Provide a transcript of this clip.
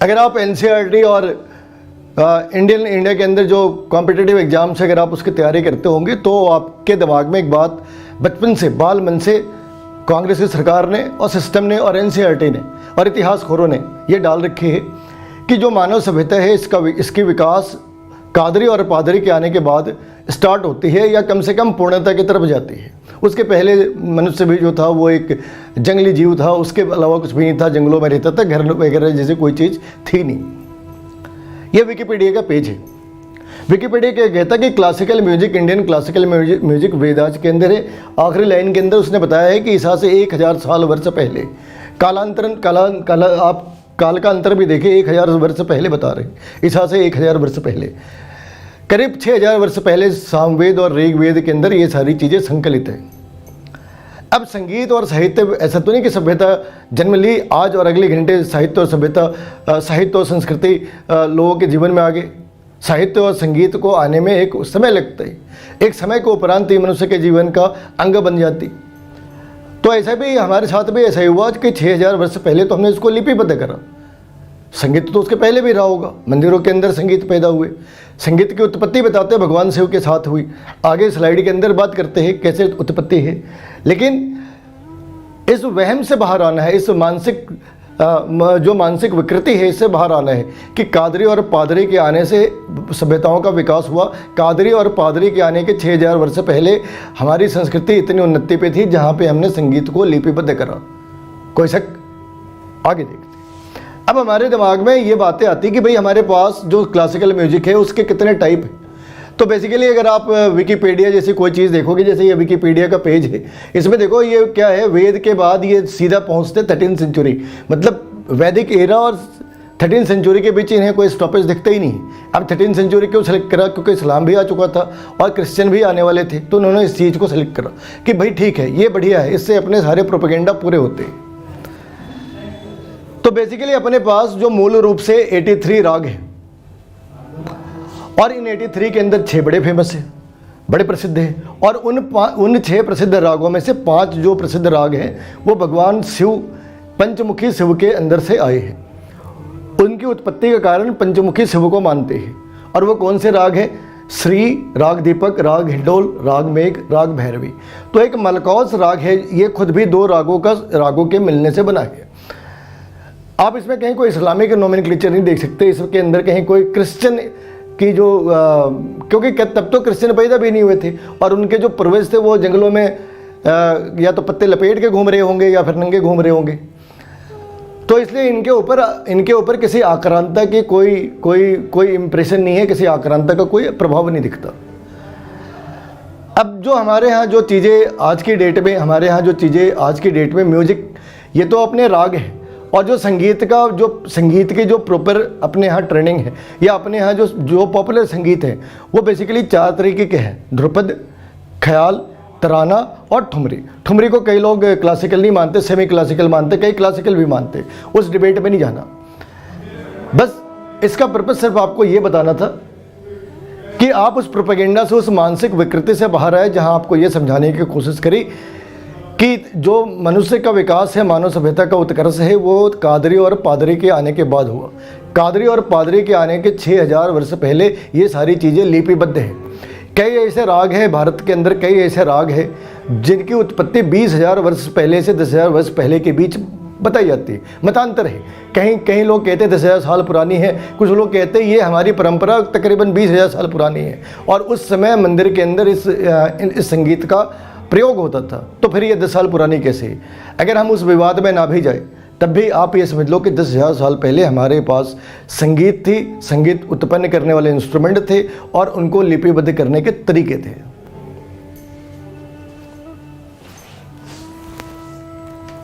अगर आप एनसीईआरटी और इंडिया के अंदर जो कॉम्पिटिटिव एग्जाम से अगर आप उसकी तैयारी करते होंगे तो आपके दिमाग में एक बात बचपन से बाल मन से कांग्रेस की सरकार ने और सिस्टम ने और एनसीईआरटी ने और इतिहासकारों ने ये डाल रखी है कि जो मानव सभ्यता है इसकी विकास कादरी और पादरी के आने के बाद स्टार्ट होती है या कम से कम पूर्णता की तरफ जाती है। उसके पहले मनुष्य भी जो था वो एक जंगली जीव था, उसके अलावा कुछ भी नहीं था, जंगलों में रहता था, घर वगैरह जैसे कोई चीज़ थी नहीं। ये विकिपीडिया का पेज है। विकिपीडिया क्या कहता है कि classical music, Indian classical music Vedas के अंदर है। आखिरी लाइन के अंदर उसने बताया है कि ईसा से 1000 साल वर्ष पहले आप काल का अंतर भी देखें, 1000 वर्ष पहले बता रहे, ईसा से 1000 वर्ष पहले, करीब 6000 वर्ष पहले सामवेद और ऋग्वेद के अंदर ये सारी चीज़ें संकलित है। अब संगीत और साहित्य ऐसा तो नहीं कि सभ्यता जन्म ली आज और अगले घंटे साहित्य और सभ्यता, साहित्य और संस्कृति लोगों के जीवन में आ गए। साहित्य और संगीत को आने में एक समय लगता है, एक समय के उपरांत ही मनुष्य के जीवन का अंग बन जाती। तो ऐसा भी हमारे साथ भी ऐसा ही हुआ कि 6000 वर्ष पहले तो हमने इसको लिपिबद्ध करा। संगीत तो उसके पहले भी रहा होगा, मंदिरों के अंदर संगीत पैदा हुए। संगीत की उत्पत्ति बताते हैं भगवान शिव के साथ हुई, आगे स्लाइड के अंदर बात करते हैं कैसे उत्पत्ति है। लेकिन इस वहम से बाहर आना है, इस जो मानसिक विकृति है इससे बाहर आना है कि कादरी और पादरी के आने से सभ्यताओं का विकास हुआ। कादरी और पादरी के आने के 6000 वर्ष पहले हमारी संस्कृति इतनी उन्नति पे थी जहाँ पे हमने संगीत को लिपिबद्ध करा। कोई शक? आगे देखते। अब हमारे दिमाग में ये बातें आती कि भाई हमारे पास जो क्लासिकल म्यूजिक है उसके कितने टाइप हैं। तो बेसिकली अगर आप विकिपीडिया जैसी कोई चीज़ देखोगे, जैसे ये विकिपीडिया का पेज है, इसमें देखो ये क्या है, वेद के बाद ये सीधा पहुंचते 13th सेंचुरी, मतलब वैदिक एरा और 13th सेंचुरी के बीच इन्हें कोई स्टॉपेज दिखता ही नहीं। अब 13th सेंचुरी क्यों सेलेक्ट करा? क्योंकि इस्लाम भी आ चुका था और क्रिश्चियन भी आने वाले थे, तो उन्होंने इस चीज़ को सेलेक्ट करा कि भाई ठीक है, ये बढ़िया है, इससे अपने सारे प्रोपेगेंडा पूरे होते हैं। तो बेसिकली अपने पास जो मूल रूप से 83 राग है और इन 83 के अंदर 6 बड़े फेमस हैं, बड़े प्रसिद्ध हैं। और उन 6 प्रसिद्ध रागों में से 5 जो प्रसिद्ध राग हैं वो भगवान शिव, पंचमुखी शिव के अंदर से आए हैं। उनकी उत्पत्ति के कारण पंचमुखी शिव को मानते हैं। और वो कौन से राग हैं? श्री, राग दीपक, राग हिंडोल, राग मेघ, राग भैरवी। तो एक मलकौस राग है, ये खुद भी 2 रागों के मिलने से बना है। आप इसमें कहीं कोई इस्लामिक नोमेनक्लेचर नहीं देख सकते, इसके अंदर कहीं कोई क्रिश्चियन की जो क्योंकि तब तो क्रिश्चियन पैदा भी नहीं हुए थे और उनके जो पूर्वज थे वो जंगलों में या तो पत्ते लपेट के घूम रहे होंगे या फिर नंगे घूम रहे होंगे। तो इसलिए इनके ऊपर किसी आक्रांता की कोई इम्प्रेशन नहीं है, किसी आक्रांता का कोई प्रभाव नहीं दिखता। अब जो हमारे यहाँ जो चीज़ें आज की डेट में म्यूजिक, ये तो अपने राग है। और जो संगीत की जो प्रॉपर अपने यहाँ ट्रेनिंग है या अपने यहाँ जो पॉपुलर संगीत है वो बेसिकली 4 तरीके के हैं: ध्रुपद, ख्याल, तराना और ठुमरी। ठुमरी को कई लोग क्लासिकल नहीं मानते, सेमी क्लासिकल मानते, कई क्लासिकल भी मानते। उस डिबेट में नहीं जाना, बस इसका पर्पस सिर्फ आपको ये बताना था कि आप उस प्रोपेगेंडा से, उस मानसिक विकृति से बाहर आए जहाँ आपको ये समझाने की कोशिश करी कि जो मनुष्य का विकास है, मानव सभ्यता का उत्कर्ष है, वो कादरी और पादरी के आने के बाद हुआ। कादरी और पादरी के आने के 6000 वर्ष पहले ये सारी चीज़ें लिपिबद्ध हैं। कई ऐसे राग हैं भारत के अंदर, कई ऐसे राग हैं जिनकी उत्पत्ति 20,000 वर्ष पहले से 10,000 वर्ष पहले के बीच बताई जाती है। मतांतर है, कहीं लोग कहते हैं 10,000 साल पुरानी है, कुछ लोग कहते हैं ये हमारी परंपरा तकरीबन 20,000 साल पुरानी है और उस समय मंदिर के अंदर इस संगीत का प्रयोग होता था। तो फिर ये 10 साल पुरानी कैसे है? अगर हम उस विवाद में ना भी जाए तब भी आप ये समझ लो कि 10,000 साल पहले हमारे पास संगीत थी, संगीत उत्पन्न करने वाले इंस्ट्रूमेंट थे और उनको लिपिबद्ध करने के तरीके थे।